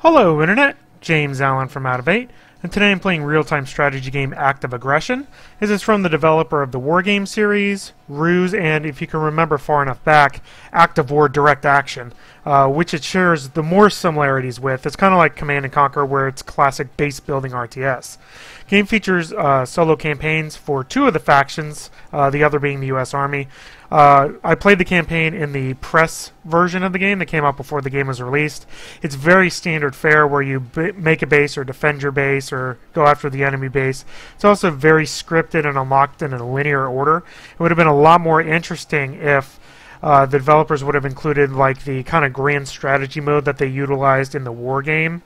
Hello Internet, James Allen from Out of 8, and today I'm playing real-time strategy game Active Aggression. This is from the developer of the Wargame series, Ruse, and if you can remember far enough back, Active War Direct Action, which it shares the more similarities with. It's kind of like Command & Conquer, where it's classic base-building RTS. Game features solo campaigns for two of the factions, the other being the U.S. Army. I played the campaign in the press version of the game that came out before the game was released. It's very standard fare where you make a base or defend your base or go after the enemy base. It's also very scripted and unlocked in a linear order. It would have been a lot more interesting if the developers would have included like the kind of grand strategy mode that they utilized in the Wargame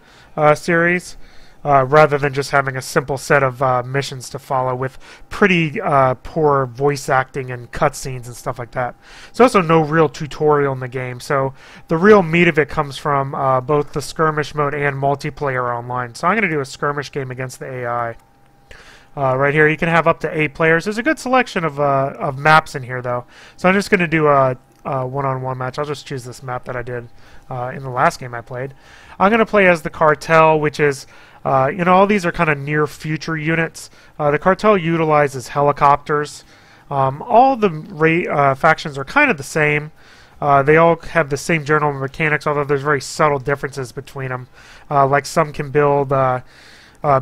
series. Rather than just having a simple set of missions to follow with pretty poor voice acting and cutscenes and stuff like that. There's also no real tutorial in the game, so the real meat of it comes from both the skirmish mode and multiplayer online. So I'm going to do a skirmish game against the AI. Right here, you can have up to 8 players. There's a good selection of maps in here, though. So I'm just going to do a one-on-one match. I'll just choose this map that I did in the last game I played. I'm going to play as the Cartel, which is all these are kind of near future units. The Cartel utilizes helicopters. All the factions are kind of the same. They all have the same general mechanics, although there's very subtle differences between them. Like some can build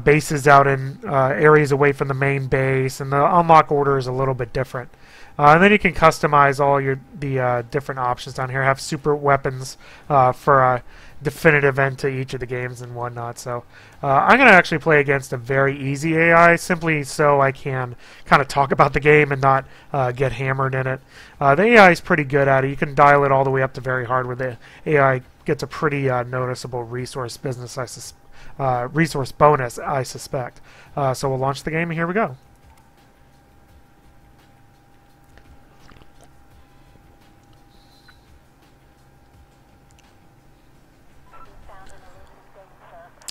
bases out in areas away from the main base, and the unlock order is a little bit different. And then you can customize all the different options down here. Have super weapons for a definitive end to each of the games and whatnot. So I'm going to actually play against a very easy AI, simply so I can kind of talk about the game and not get hammered in it. The AI is pretty good at it. You can dial it all the way up to very hard, where the AI gets a pretty noticeable resource resource bonus, I suspect. So we'll launch the game, and here we go.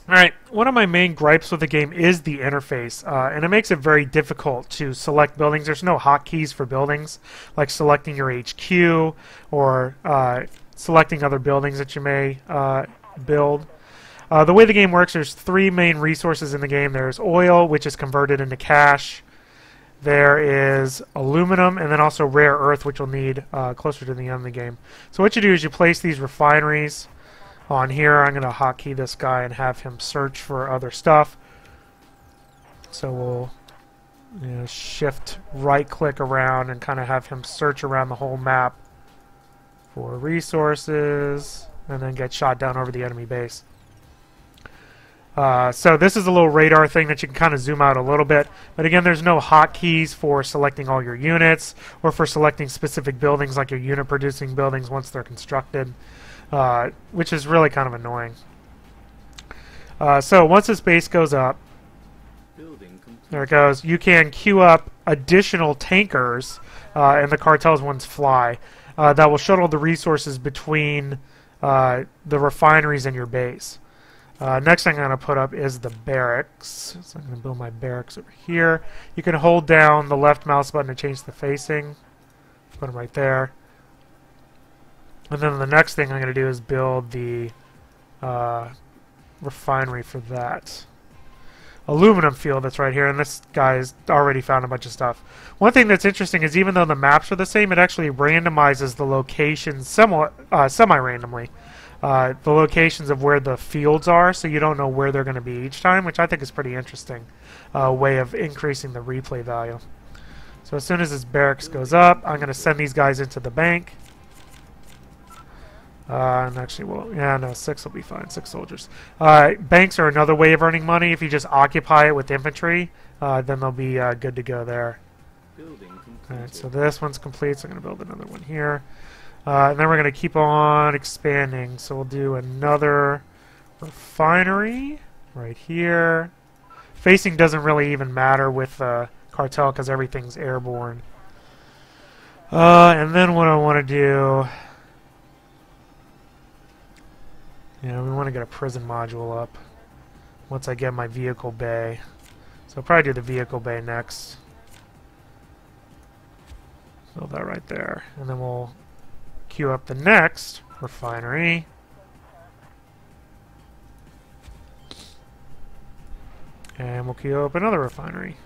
Alright, one of my main gripes with the game is the interface, and it makes it very difficult to select buildings. There's no hotkeys for buildings, like selecting your HQ or selecting other buildings that you may build. The way the game works, there's 3 main resources in the game. There's oil, which is converted into cash. There is aluminum, and then also rare earth, which you'll need closer to the end of the game. So what you do is you place these refineries on here. I'm going to hotkey this guy and have him search for other stuff. So we'll shift right click around and kind of have him search around the whole map for resources and then get shot down over the enemy base. So this is a little radar thing that you can kind of zoom out a little bit, but again, there's no hotkeys for selecting all your units or for selecting specific buildings, like your unit producing buildings once they're constructed. Which is really kind of annoying. So once this base goes up, there it goes, you can queue up additional tankers, and the Cartel's ones fly, that will shuttle the resources between the refineries and your base. Next thing I'm going to put up is the barracks. So I'm going to build my barracks over here. You can hold down the left mouse button to change the facing. Put them right there. And then the next thing I'm going to do is build the refinery for that. Aluminum field that's right here, and this guy's already found a bunch of stuff. One thing that's interesting is even though the maps are the same, it actually randomizes the locations semi-randomly. The locations of where the fields are, so you don't know where they're going to be each time, which I think is pretty interesting way of increasing the replay value. So as soon as this barracks goes up, I'm going to send these guys into the bank. And actually, well, yeah, no, 6 will be fine. 6 soldiers. Banks are another way of earning money. If you just occupy it with infantry, then they'll be good to go there. Alright, so this one's complete, so I'm going to build another one here. And then we're going to keep on expanding. So we'll do another refinery right here. Facing doesn't really even matter with Cartel because everything's airborne. And then what I want to do... we want to get a prison module up once I get my vehicle bay. So I'll probably do the vehicle bay next. Build that right there. And then we'll queue up the next refinery. And we'll queue up another refinery.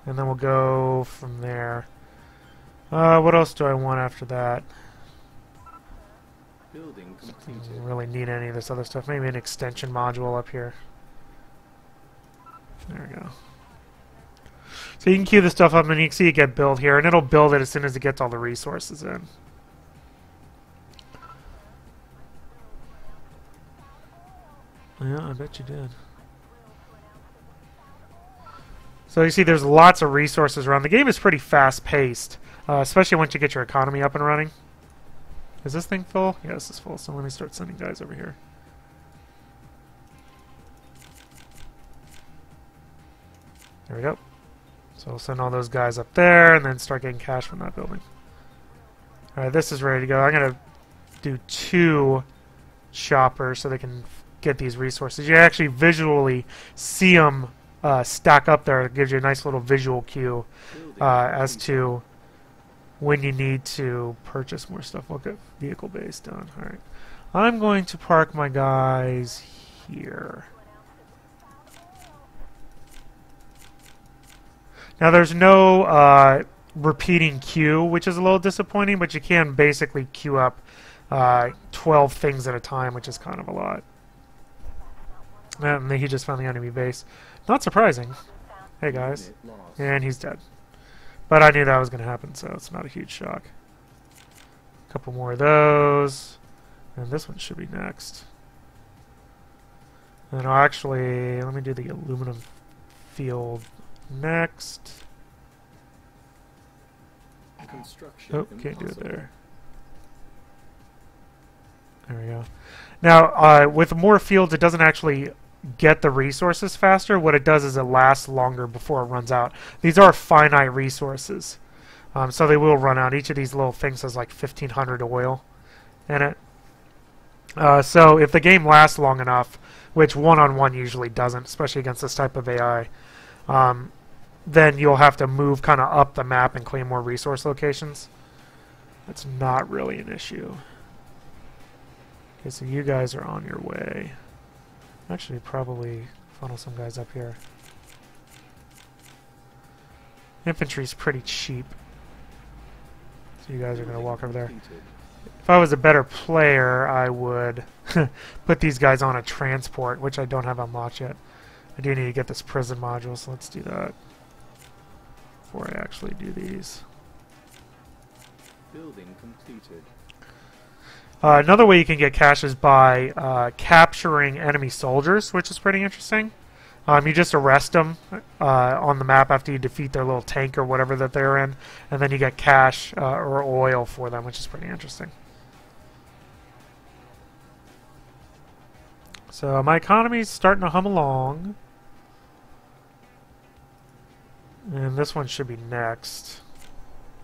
And then we'll go from there. What else do I want after that? Building completed. Don't really need any of this other stuff. Maybe an extension module up here. There we go. So you can queue the stuff up and you can see it get built here, and it'll build it as soon as it gets all the resources in. Yeah, I bet you did. So you see there's lots of resources around. The game is pretty fast-paced, especially once you get your economy up and running. Is this thing full? Yeah, this is full, so let me start sending guys over here. There we go. So we'll send all those guys up there and then start getting cash from that building. Alright, this is ready to go. I'm going to do 2 shoppers so they can get these resources. You actually visually see them stack up there. It gives you a nice little visual cue as to when you need to purchase more stuff. We'll get vehicle base done. Alright. I'm going to park my guys here. Now there's no repeating queue, which is a little disappointing, but you can basically queue up 12 things at a time, which is kind of a lot. And he just found the enemy base. Not surprising. Hey guys. And he's dead. But I knew that was going to happen, so it's not a huge shock. A couple more of those. And this one should be next. And I'll actually, let me do the aluminum field next. Construction Oh, can't do it impossible. there. There we go. Now, with more fields, it doesn't actually get the resources faster. What it does is it lasts longer before it runs out. These are finite resources, so they will run out. Each of these little things has like 1,500 oil in it. So if the game lasts long enough, which one-on-one usually doesn't, especially against this type of AI, then you'll have to move kind of up the map and claim more resource locations. That's not really an issue. Okay, so you guys are on your way. Actually, probably funnel some guys up here. Infantry's pretty cheap. So you guys are going to walk over there. If I was a better player, I would put these guys on a transport, which I don't have unlocked yet. I do need to get this prison module, so let's do that before I actually do these. Building completed. Another way you can get cash is by capturing enemy soldiers, which is pretty interesting. You just arrest them on the map after you defeat their little tank or whatever that they're in, and then you get cash or oil for them, which is pretty interesting. So my economy's starting to hum along. And this one should be next.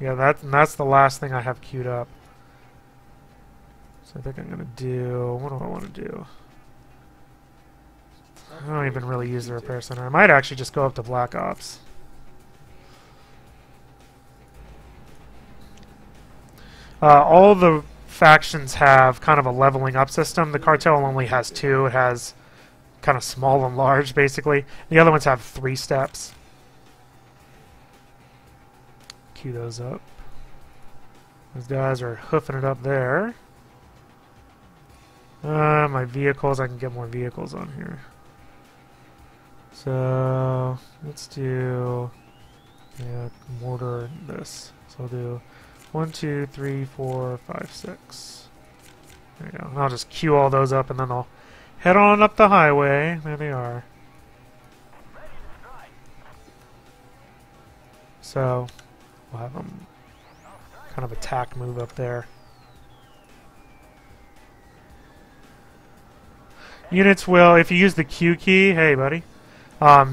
Yeah, that's the last thing I have queued up. So I think I'm going to do... What do I want to do? I don't even really use the repair center. I might actually just go up to Black Ops. All the factions have kind of a leveling up system. The cartel only has 2. It has kind of small and large, basically. The other ones have 3 steps. Queue those up. Those guys are hoofing it up there. My vehicles, I can get more vehicles on here. So let's do mortar and this. So I'll do 1, 2, 3, 4, 5, 6. There you go. And I'll just queue all those up and then I'll head on up the highway. There they are. So we'll have them kind of attack move up there. Units will, if you use the Q key, hey buddy,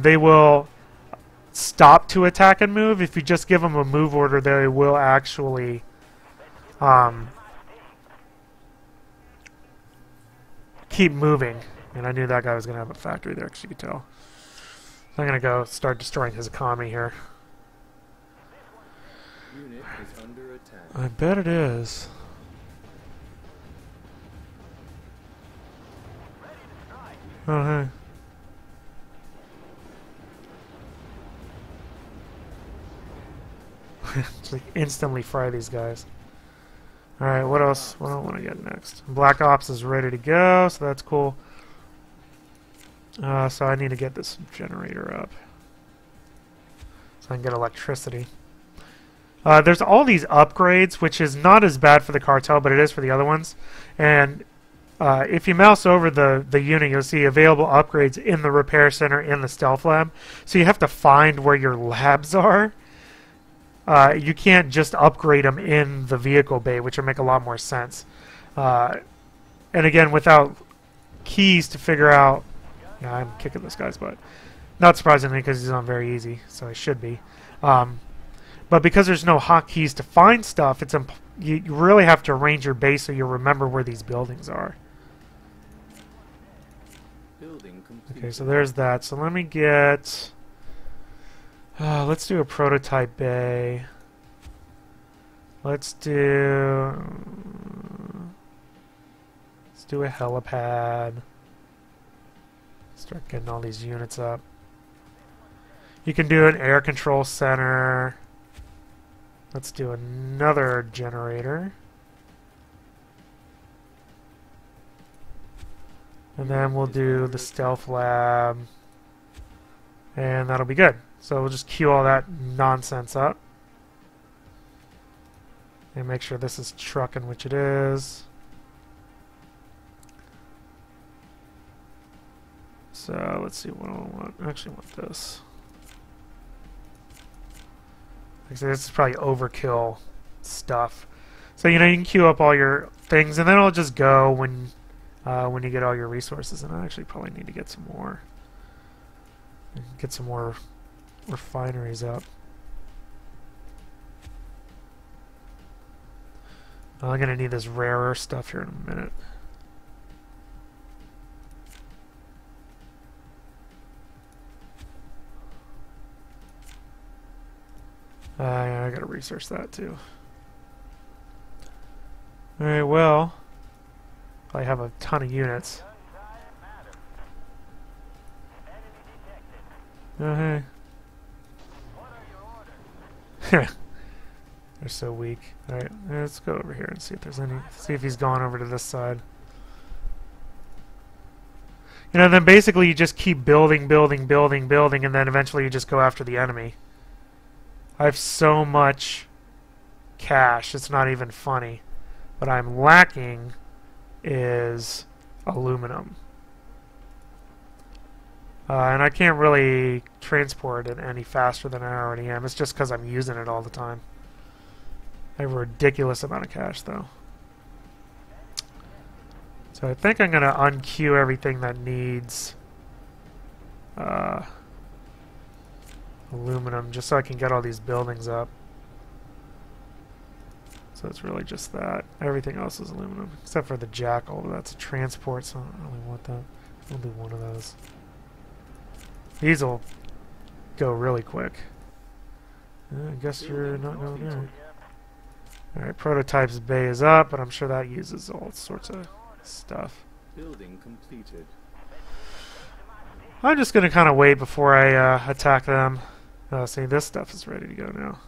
they will stop to attack and move. If you just give them a move order, they will actually keep moving. And I knew that guy was going to have a factory there, because you could tell. So I'm going to go start destroying his economy here. Unit is under attack. I bet it is. Oh, hey. Just like instantly fry these guys. Alright, what else? What do I want to get next? Black Ops is ready to go, so that's cool. So I need to get this generator up. So I can get electricity. There's all these upgrades, which is not as bad for the cartel, but it is for the other ones. And if you mouse over the unit, you'll see available upgrades in the repair center, in the stealth lab. So you have to find where your labs are. You can't just upgrade them in the vehicle bay, which would make a lot more sense. And again, without keys to figure out... Yeah, I'm kicking this guy's butt. Not surprisingly, because he's on very easy, so I should be. But because there's no hotkeys to find stuff, it's you really have to arrange your base so you remember where these buildings are. Building complete. Okay, so there's that. So let me get... let's do a prototype bay. Let's do a helipad. Start getting all these units up. You can do an air control center. Let's do another generator. And then we'll do the stealth lab. And that'll be good. So we'll just queue all that nonsense up. And make sure this is trucking, which it is. So let's see what I want. I actually want this. Like I said, this is probably overkill stuff. So you can queue up all your things, and then it'll just go when you get all your resources. And I actually probably need to get some more. Get some more refineries up. I'm gonna need this rarer stuff here in a minute. Yeah, I gotta research that too. Alright, well, I have a ton of units. Oh, hey. They're so weak. Alright, let's go over here and see if there's any. See if he's gone over to this side. Then basically you just keep building, building, building, building, and then eventually you just go after the enemy. I have so much cash, it's not even funny. What I'm lacking is aluminum. And I can't really transport it any faster than I already am. It's just because I'm using it all the time. I have a ridiculous amount of cash, though. So I think I'm going to unqueue everything that needs aluminum, just so I can get all these buildings up. So it's really just that. Everything else is aluminum, except for the jackal. That's a transport, so I don't really want that. I'll do one of those. These will go really quick. I guess you're not going there. Alright, prototypes bay is up, but I'm sure that uses all sorts of stuff. Building completed. I'm just going to kind of wait before I attack them. See, this stuff is ready to go now.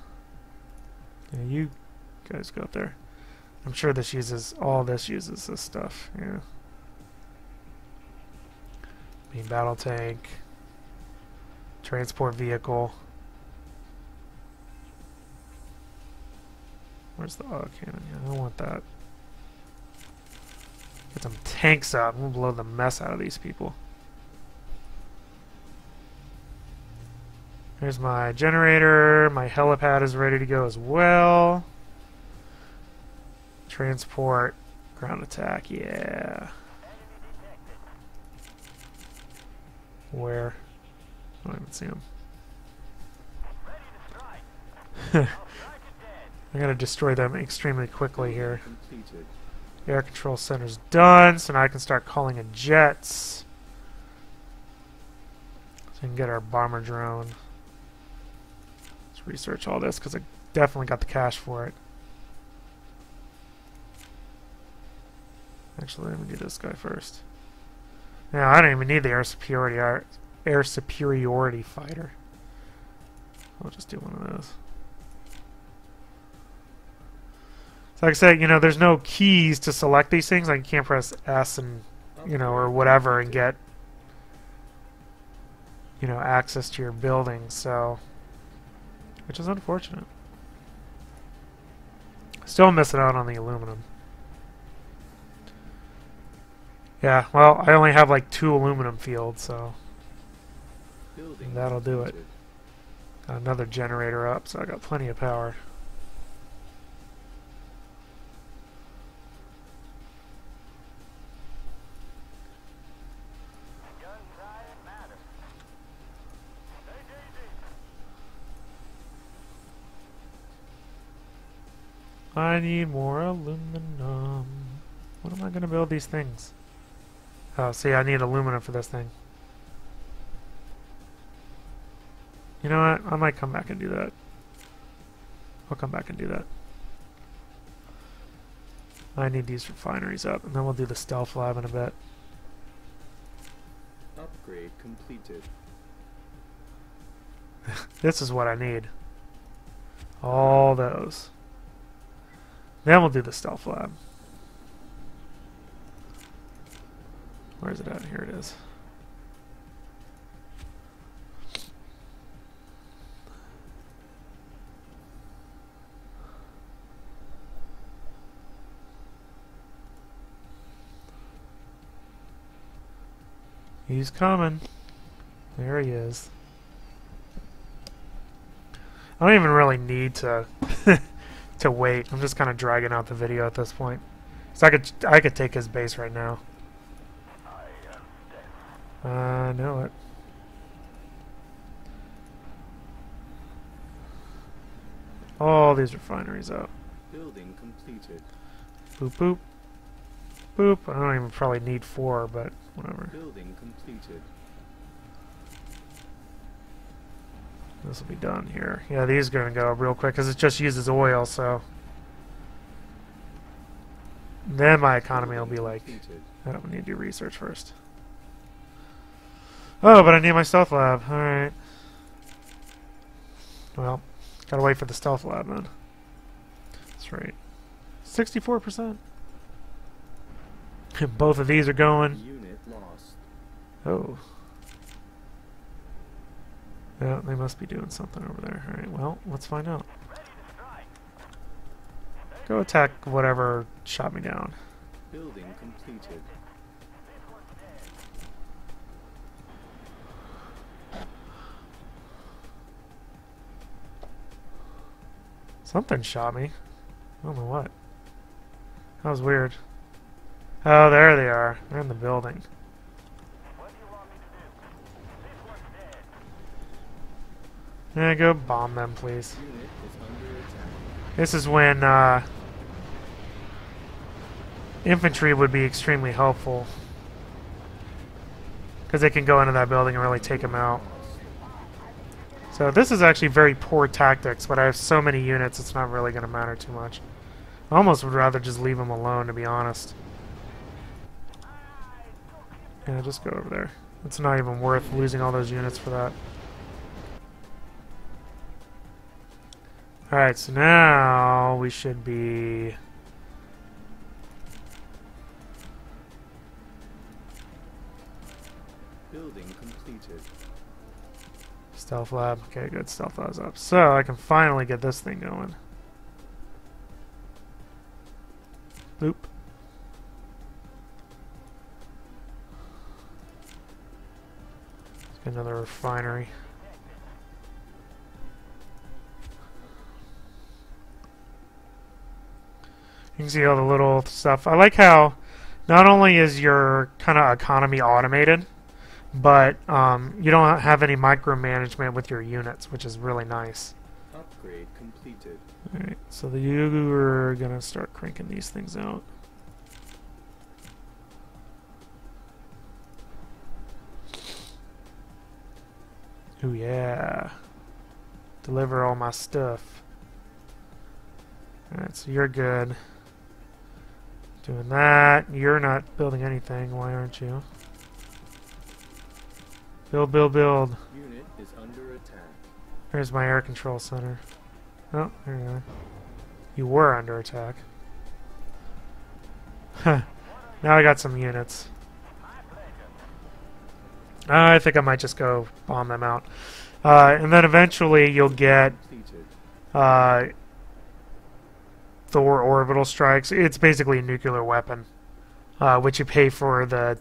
Yeah, you guys go up there. I'm sure this uses, all this uses this stuff. Yeah. Main battle tank. Transport vehicle. Where's the auto cannon? Yeah, I don't want that. Get some tanks out. We'll blow the mess out of these people. Here's my generator. My helipad is ready to go as well. Transport. Ground attack. Yeah. Where? I don't even see him. I gotta destroy them extremely quickly here. Completed. Air control center's done, so now I can start calling in jets. So we can get our bomber drone. Let's research all this, because I definitely got the cash for it. Actually, let me do this guy first. Yeah, I don't even need the air superiority fighter. I'll just do one of those. So like I said, you know, there's no keys to select these things. Like you can't press S and, you know, or whatever and get, you know, access to your building. So, which is unfortunate. Still missing out on the aluminum. Yeah, well, I only have like 2 aluminum fields, so that'll do it. Got another generator up, so I got plenty of power. I need more aluminum. What am I going to build these things? Oh, see, I need aluminum for this thing. You know what? I might come back and do that. I'll come back and do that. I need these refineries up, and then we'll do the stealth lab in a bit. Upgrade completed. This is what I need. All those. Then we'll do the stealth lab. Where is it at? Here it is. He's coming. There he is. I don't even really need to to wait. I'm just kind of dragging out the video at this point. So I could take his base right now. I know it. All these refineries up. Building completed. Boop boop. Boop. I don't even probably need 4, but whatever. Building completed. This will be done here. Yeah, these are going to go real quick because it just uses oil, so. Then my economy will be like, I don't need to do research first. Oh, but I need my stealth lab. Alright. Well, gotta wait for the stealth lab then. That's right. 64%. Both of these are going. Unit lost. Oh. Yeah, they must be doing something over there. Alright, well, let's find out. Go attack whatever shot me down. Building completed. Something shot me. I don't know what. That was weird. Oh, there they are. They're in the building. Yeah, go bomb them, please. Unit is under attack. This is when infantry would be extremely helpful. Because they can go into that building and really take them out. So this is actually very poor tactics, but I have so many units it's not really going to matter too much. I almost would rather just leave them alone, to be honest. Yeah, just go over there. It's not even worth losing all those units for that. Alright, so now we should be... Building completed. Stealth lab. Okay, good. Stealth lab's up. So I can finally get this thing going. Boop. Let's get another refinery. You can see all the little stuff. I like how not only is your kind of economy automated, but you don't have any micromanagement with your units, which is really nice. Upgrade completed. Alright, so you are going to start cranking these things out. Ooh, yeah. Deliver all my stuff. Alright, so you're good. Doing that. You're not building anything. Why aren't you? Build, build, build. Unit is under attack. There's my air control center. Oh, there you are. You were under attack. Huh. Now I got some units. I think I might just go bomb them out. And then eventually you'll get Completed. Thor orbital strikes. It's basically a nuclear weapon, which you pay for the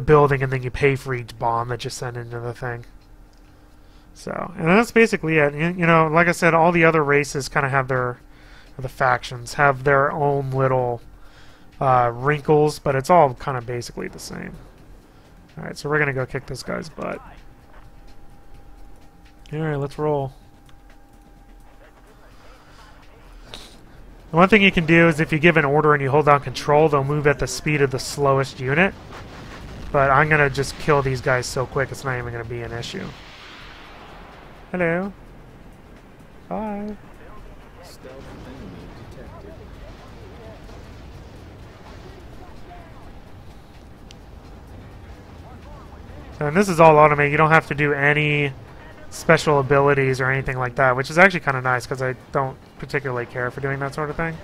building, and then you pay for each bomb that you send into the thing. So, and that's basically it. You know, like I said, all the other races kind of have their, the factions have their own little wrinkles, but it's all kind of basically the same. Alright, so we're going to go kick this guy's butt. Alright, let's roll. The one thing you can do is if you give an order and you hold down control, they'll move at the speed of the slowest unit. But I'm going to just kill these guys so quick it's not even going to be an issue. Hello. Bye. Stealth enemy detected. And this is all automated. You don't have to do any special abilities or anything like that, which is actually kind of nice because I don't particularly care for doing that sort of thing.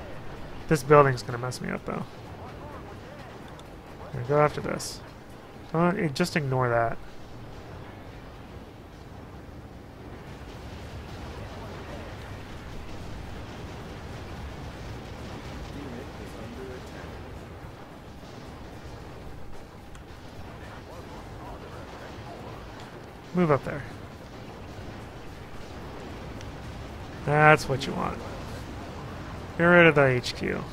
This building's going to mess me up, though. Go after this. Just ignore that. Unit is under attack. Move up there. That's what you want. Get rid of the HQ. Unit is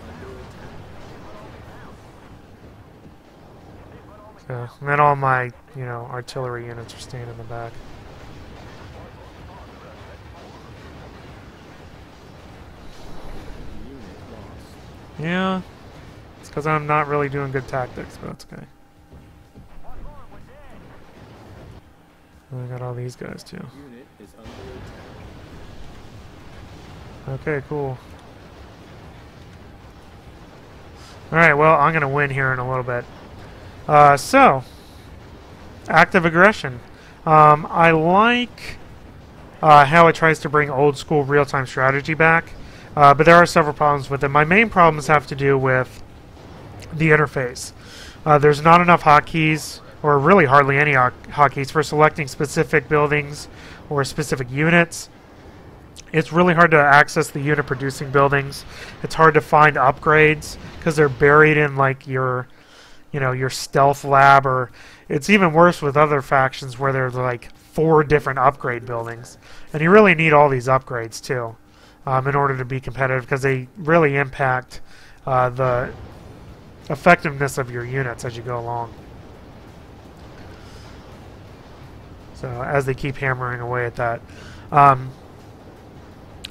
under attack. So, and then all my, you know, artillery units are staying in the back. Unit lost. Yeah, it's because I'm not really doing good tactics, but that's okay. And I got all these guys too. Unit is under attack. Okay, cool. Alright, well, I'm going to win here in a little bit. So, active aggression. I like how it tries to bring old school real-time strategy back, but there are several problems with it. My main problems have to do with the interface. There's not enough hotkeys, or really hardly any hotkeys, for selecting specific buildings or specific units. It's really hard to access the unit producing buildings. It's hard to find upgrades because they're buried in like your, you know, your stealth lab, or it's even worse with other factions where there's like 4 different upgrade buildings, and you really need all these upgrades too in order to be competitive because they really impact the effectiveness of your units as you go along. So as they keep hammering away at that.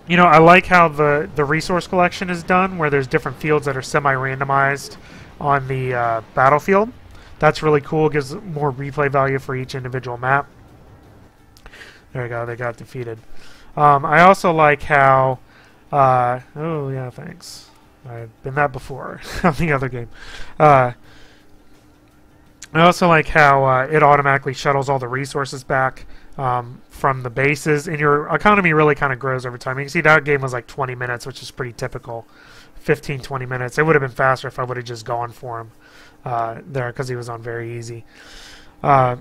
You know, I like how the resource collection is done, where there's different fields that are semi-randomized on the battlefield. That's really cool. Gives more replay value for each individual map. There you go. They got defeated. I also like how... oh, yeah, thanks. I've been that before on the other game. I also like how it automatically shuttles all the resources back from the bases, and your economy really kind of grows over time. You can see that game was like 20 minutes, which is pretty typical. 15, 20 minutes. It would have been faster if I would have just gone for him there, because he was on very easy. You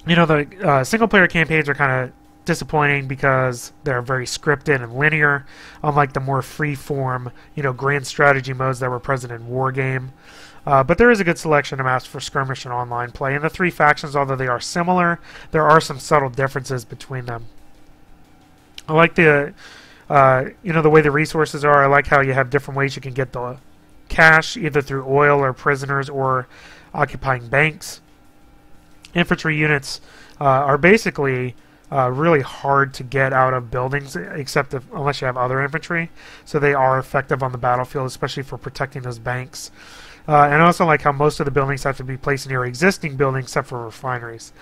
know, the single-player campaigns are kind of disappointing because they're very scripted and linear, unlike the more free-form, you know, grand strategy modes that were present in Wargame. But there is a good selection of maps for skirmish and online play. And the 3 factions, although they are similar, there are some subtle differences between them. I like the, you know, the way the resources are. I like how you have different ways you can get the cash, either through oil or prisoners or occupying banks. Infantry units are basically really hard to get out of buildings, except unless you have other infantry. So they are effective on the battlefield, especially for protecting those banks. And I also like how most of the buildings have to be placed near existing buildings except for refineries.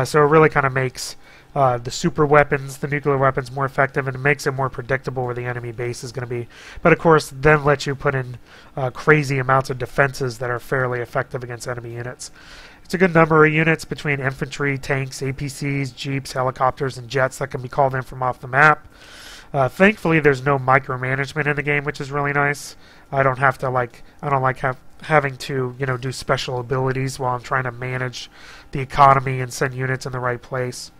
So it really kind of makes the super weapons, the nuclear weapons, more effective, and it makes it more predictable where the enemy base is going to be. But of course, then lets you put in crazy amounts of defenses that are fairly effective against enemy units. It's a good number of units between infantry, tanks, APCs, jeeps, helicopters, and jets that can be called in from off the map. Thankfully, there's no micromanagement in the game, which is really nice. I don't have to having to do special abilities while I'm trying to manage the economy and send units in the right place.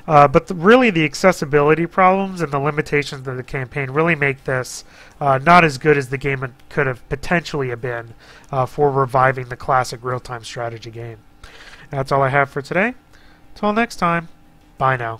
But really, the accessibility problems and the limitations of the campaign really make this not as good as the game could have potentially have been for reviving the classic real-time strategy game. That's all I have for today. Till next time, bye now.